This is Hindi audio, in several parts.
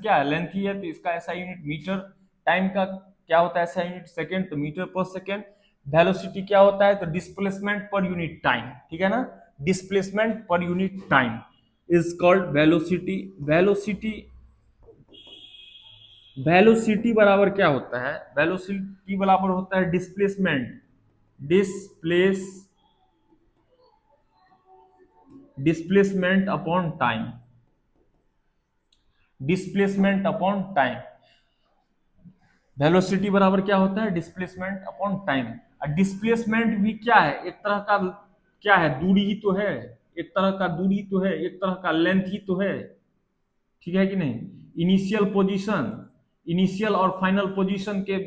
क्या है, लेंथ ही है, तो इसका ऐसा यूनिट मीटर। टाइम का क्या होता है ऐसा यूनिट, सेकेंड, तो मीटर पर सेकेंड। वेलोसिटी क्या होता है, तो डिस्प्लेसमेंट पर यूनिट टाइम, ठीक है ना, displacement per unit time is called velocity. Velocity, velocity बराबर क्या होता है, वेलोसिटी बराबर होता है displacement, displace displacement upon time, displacement upon time. Velocity बराबर क्या होता है, डिस्प्लेसमेंट अपॉन टाइम। और डिस्प्लेसमेंट भी क्या है, एक तरह का क्या है, दूरी ही तो है, एक तरह का दूरी तो है, एक तरह का लेंथ ही तो है, ठीक है कि नहीं। इनिशियल पोजीशन, इनिशियल और फाइनल पोजीशन के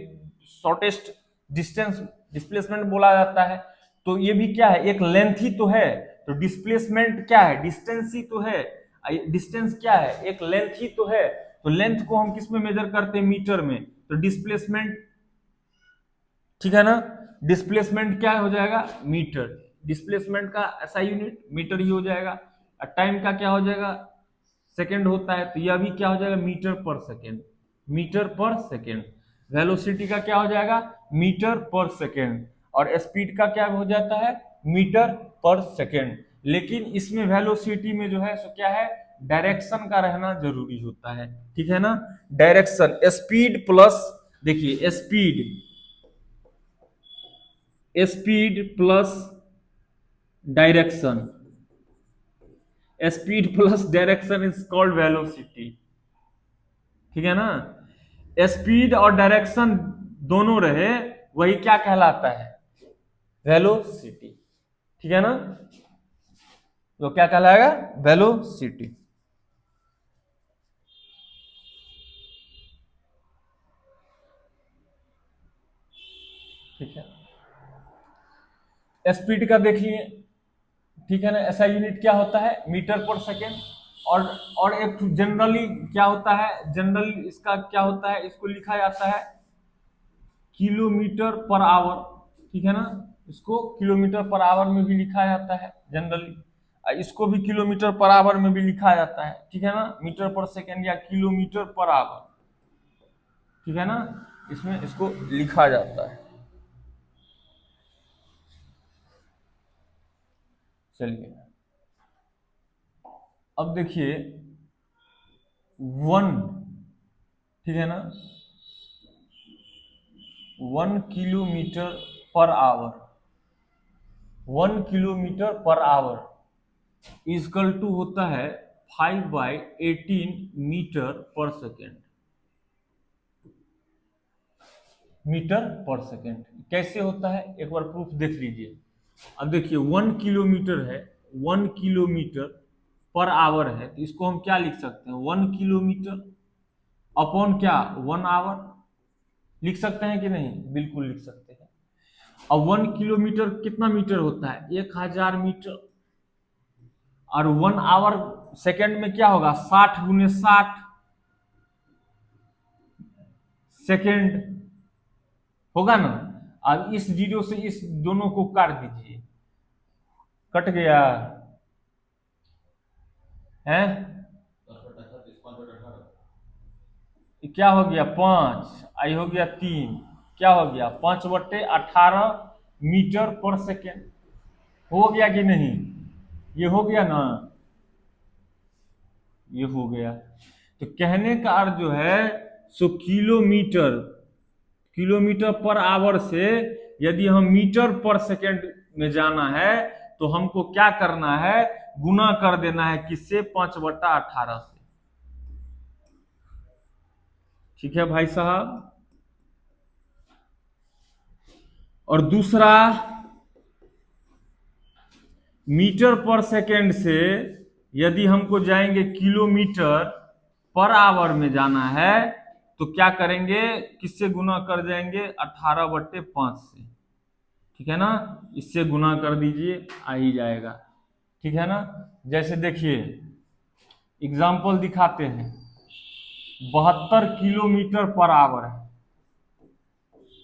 शॉर्टेस्ट डिस्टेंस डिस्प्लेसमेंट बोला जाता है। तो ये भी क्या है, एक लेंथ ही तो है। तो डिस्प्लेसमेंट क्या है, डिस्टेंस ही तो है। डिस्टेंस क्या है, एक लेंथ ही तो है। तो लेंथ को हम किस में मेजर करते हैं, मीटर में। तो डिस्प्लेसमेंट, ठीक है ना, डिस्प्लेसमेंट क्या हो जाएगा, मीटर। डिस्प्लेसमेंट का ऐसा यूनिट मीटर ही हो जाएगा। और टाइम का क्या हो जाएगा, सेकेंड होता है, तो यह भी क्या हो जाएगा, मीटर पर सेकेंड, मीटर पर सेकेंड। वेलोसिटी का क्या हो जाएगा, मीटर पर सेकेंड। और स्पीड का क्या हो जाता है, मीटर पर सेकेंड। लेकिन इसमें वेलोसिटी में जो है सो क्या है, डायरेक्शन का रहना जरूरी होता है, ठीक है ना। डायरेक्शन, स्पीड प्लस, देखिए speed, speed plus direction, speed plus direction is called velocity, ठीक है ना। स्पीड और डायरेक्शन दोनों रहे, वही क्या कहलाता है, वेलोसिटी, ठीक है ना। तो क्या कहलाएगा, वेलोसिटी। ठीक है, स्पीड का देखिए, ठीक है ना, ऐसा यूनिट क्या होता है, मीटर पर सेकेंड। और एक जनरली क्या होता है, जनरल इसका क्या होता है, इसको लिखा जाता है किलोमीटर पर आवर, ठीक है ना। इसको किलोमीटर पर आवर में भी लिखा जाता है जनरली, इसको भी किलोमीटर पर आवर में भी लिखा जाता है, ठीक है ना, मीटर पर सेकेंड या किलोमीटर पर आवर, ठीक है ना, इसमें इसको लिखा जाता है। चलिए अब देखिए, वन, ठीक है ना, 1 kilometre per hour, 1 kilometre per hour equal to होता है 5/18 मीटर पर सेकेंड, मीटर पर सेकेंड। कैसे होता है, एक बार प्रूफ देख लीजिए। अब देखिए 1 किलोमीटर है, 1 किलोमीटर पर आवर है, तो इसको हम क्या लिख सकते हैं, 1 किलोमीटर अपॉन क्या, 1 आवर, लिख सकते हैं कि नहीं, बिल्कुल लिख सकते हैं। अब 1 किलोमीटर कितना मीटर होता है, 1000 मीटर। और 1 आवर सेकेंड में क्या होगा, 60 × 60 सेकेंड होगा ना। अब इस जीरो से इस दोनों को काट दीजिए, कट गया है, क्या हो गया, 5, आई हो गया 3, क्या हो गया, 5/18 मीटर पर सेकेंड। हो गया कि नहीं, ये हो गया ना, ये हो गया। तो कहने का अर्थ जो है सो किलोमीटर, किलोमीटर पर आवर से यदि हम मीटर पर सेकेंड में जाना है, तो हमको क्या करना है, गुना कर देना है, किससे, 5/18 से, ठीक है भाई साहब। और दूसरा, मीटर पर सेकेंड से यदि हमको जाएंगे किलोमीटर पर आवर में जाना है, तो क्या करेंगे, किससे गुना कर जाएंगे, 18/5 से, ठीक है ना। इससे गुना कर दीजिए, आ ही जाएगा, ठीक है ना। जैसे देखिए एग्जाम्पल दिखाते हैं, 72 किलोमीटर पर आवर है,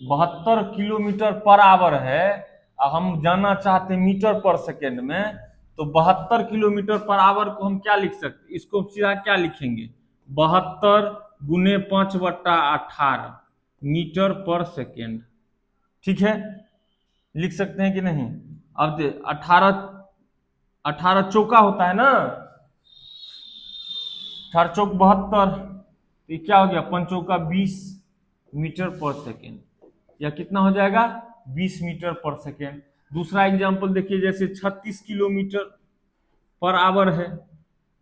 72 किलोमीटर पर आवर है। हम जाना चाहते हैं मीटर पर सेकेंड में, तो 72 किलोमीटर पर आवर को हम क्या लिख सकते, इसको सीधा क्या लिखेंगे, 72 गुने 5/18 मीटर पर सेकेंड। ठीक है, लिख सकते हैं कि नहीं? अब 18, 18 चौका होता है ना, 18 चौक 72, तो ये क्या हो गया, पंचौका 20 मीटर पर सेकेंड, या कितना हो जाएगा, 20 मीटर पर सेकेंड। दूसरा एग्जांपल देखिए, जैसे 36 किलोमीटर पर आवर है,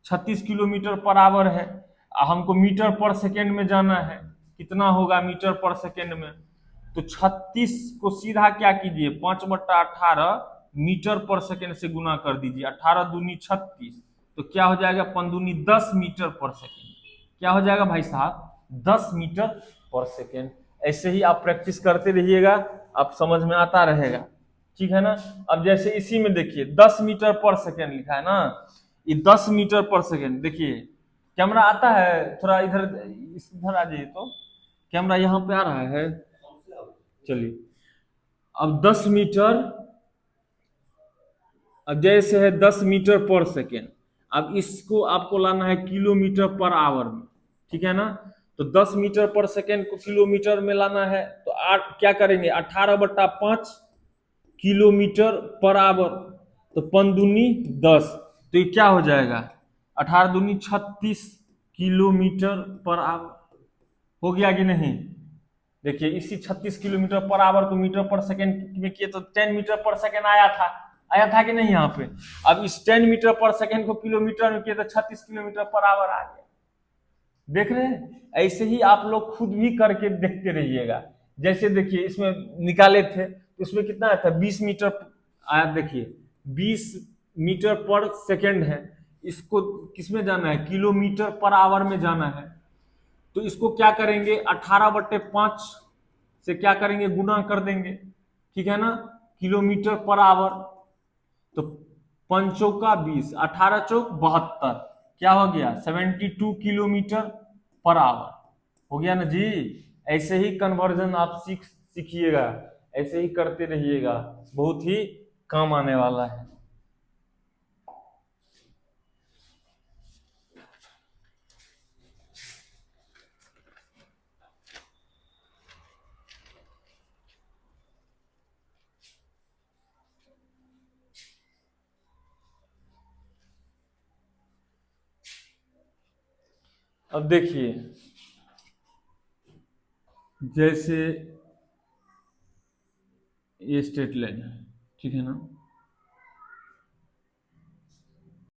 36 किलोमीटर पर आवर है, हमको मीटर पर सेकेंड में जाना है, कितना होगा मीटर पर सेकेंड में? तो 36 को सीधा क्या कीजिए, 5/18 मीटर पर सेकेंड से गुना कर दीजिए, 18 दूनी 36, तो क्या हो जाएगा, 5 दूनी 10 मीटर पर सेकेंड। क्या हो जाएगा भाई साहब, 10 मीटर पर सेकेंड। ऐसे ही आप प्रैक्टिस करते रहिएगा, आप समझ में आता रहेगा। ठीक है ना? अब जैसे इसी में देखिए 10 मीटर पर सेकेंड लिखा है ना, ये 10 मीटर पर सेकेंड, देखिए कैमरा आता है, थोड़ा इधर इधर आ जाइए, तो कैमरा यहाँ पे आ रहा है, चलिए। अब 10 मीटर, अब जैसे है 10 मीटर पर सेकेंड, अब इसको आपको लाना है किलोमीटर पर आवर में। ठीक है ना? तो 10 मीटर पर सेकेंड को किलोमीटर में लाना है, तो क्या करेंगे, 18/5 किलोमीटर पर आवर, तो 5 दूनी 10, तो ये क्या हो जाएगा, 18 दूनी 36 किलोमीटर पर आवर। हो गया कि नहीं? देखिए इसी 36 किलोमीटर पर आवर को मीटर पर सेकेंड में किए तो 10 मीटर पर सेकेंड आया था, आया था कि नहीं यहाँ पे? अब इस 10 मीटर पर सेकेंड को किलोमीटर में किए तो 36 किलोमीटर पर आवर आ गया। देख रहे हैं? ऐसे ही आप लोग खुद भी करके देखते रहिएगा। जैसे देखिए इसमें निकाले थे, तो इसमें कितना आया था, 20 मीटर आया। देखिए 20 मीटर पर सेकेंड है, इसको किसमें जाना है, किलोमीटर पर आवर में जाना है। तो इसको क्या करेंगे, 18/5 से क्या करेंगे, गुना कर देंगे। ठीक है ना? किलोमीटर पर आवर, तो पंचौका 20, 18 चौक 72, क्या हो गया, 72 किलोमीटर पर आवर। हो गया ना जी? ऐसे ही कन्वर्जन आप सीखिएगा, ऐसे ही करते रहिएगा, बहुत ही काम आने वाला है। अब देखिए जैसे ये स्ट्रेट लाइन है, ठीक है ना,